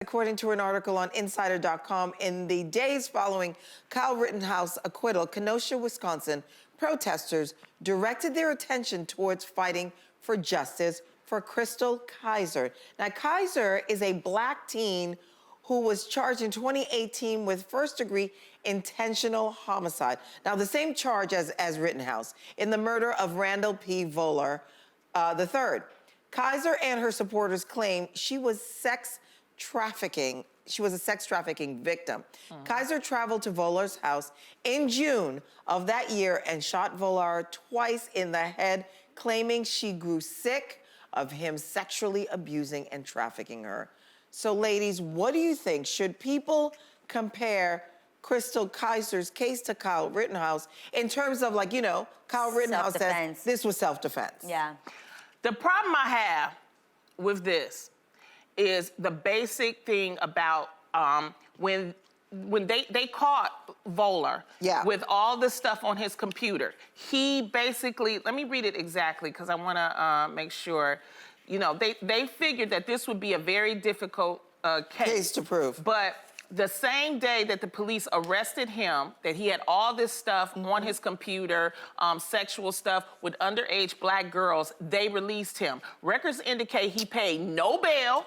According to an article on Insider.com, in the days following Kyle Rittenhouse acquittal, Kenosha, Wisconsin, protesters directed their attention towards fighting for justice for Chrystul Kizer. Now, Kizer is a black teen who was charged in 2018 with first-degree intentional homicide. Now, the same charge as Rittenhouse in the murder of Randall P. Voller III. Kizer and her supporters claim she was a sex trafficking victim. Kizer traveled to Voller's house in June of that year and shot Voller twice in the head, claiming she grew sick of him sexually abusing and trafficking her. So, ladies, what do you think? Should people compare Chrystul Kizer's case to Kyle Rittenhouse in terms of, like, you know, Kyle Rittenhouse said this was self-defense? Yeah. The problem I have with this is the basic thing about when they caught Voller with all the stuff on his computer, he basically, let me read it exactly because I want to make sure, you know, they figured that this would be a very difficult case to prove. But the same day that the police arrested him, that he had all this stuff on his computer, sexual stuff with underage black girls, they released him. Records indicate he paid no bail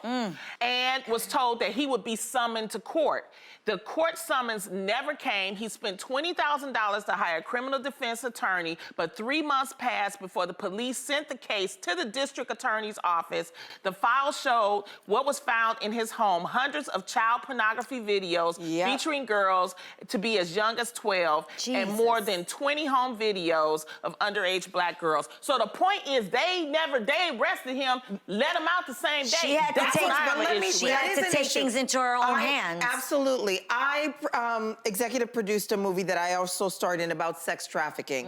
and was told that he would be summoned to court. The court summons never came. He spent $20,000 to hire a criminal defense attorney, but 3 months passed before the police sent the case to the district attorney's office. The file showed what was found in his home, hundreds of child pornography videos featuring girls to be as young as 12 and more than 20 home videos of underage black girls. So the point is they arrested him, let him out the same day. She had to take things into her own hands. Absolutely. I executive produced a movie that I also starred in about sex trafficking.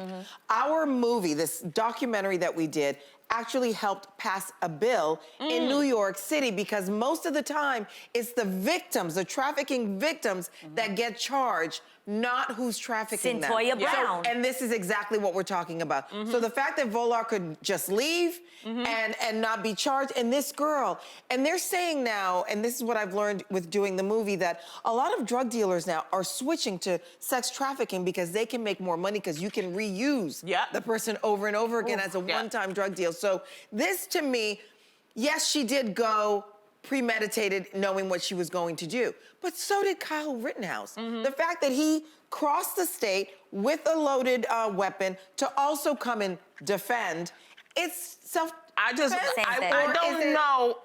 Our movie, this documentary that we did, actually helped pass a bill in New York City because most of the time it's the victims, the trafficking victims that get charged, not who's trafficking them. Cyntoia Brown. So, and this is exactly what we're talking about. So the fact that Voller could just leave and not be charged, and this girl, and they're saying now, and this is what I've learned with doing the movie, that a lot of drug dealers now are switching to sex trafficking because they can make more money because you can reuse the person over and over again as a one-time drug deal. So this, to me, yes, she did go premeditated, knowing what she was going to do. But so did Kyle Rittenhouse. The fact that he crossed the state with a loaded weapon to also come and defend, it's self-defense. I don't know.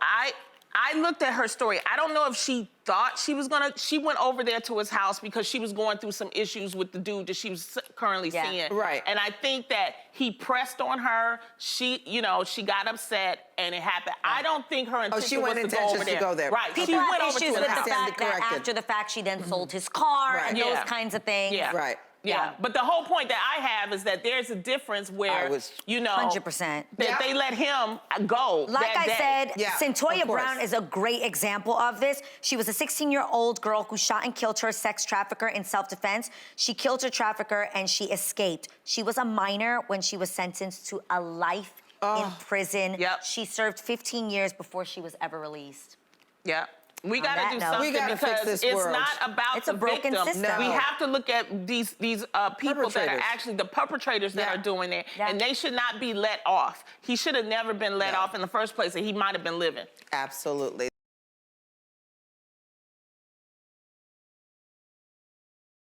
I looked at her story. I don't know if she thought she was gonna, she went over there to his house because she was going through some issues with the dude that she was currently seeing. Right. And I think that he pressed on her. She, you know, she got upset and it happened. I don't think her intention was to go over there. To go there. Right. People have issues with the fact that after the fact she then sold his car and those kinds of things. Right. Yeah, but the whole point that I have is that there's a difference where, you know, 100%. that they let him go. Like I said, Cyntoia Brown course. is a great example of this. She was a 16-year-old girl who shot and killed her sex trafficker in self-defense. She killed her trafficker and she escaped. She was a minor when she was sentenced to a life in prison. She served 15 years before she was ever released. We got to do something because it's not about the broken system. We have to look at these people that are actually the perpetrators that are doing it, and they should not be let off. He should have never been let off in the first place, and he might have been living. Absolutely.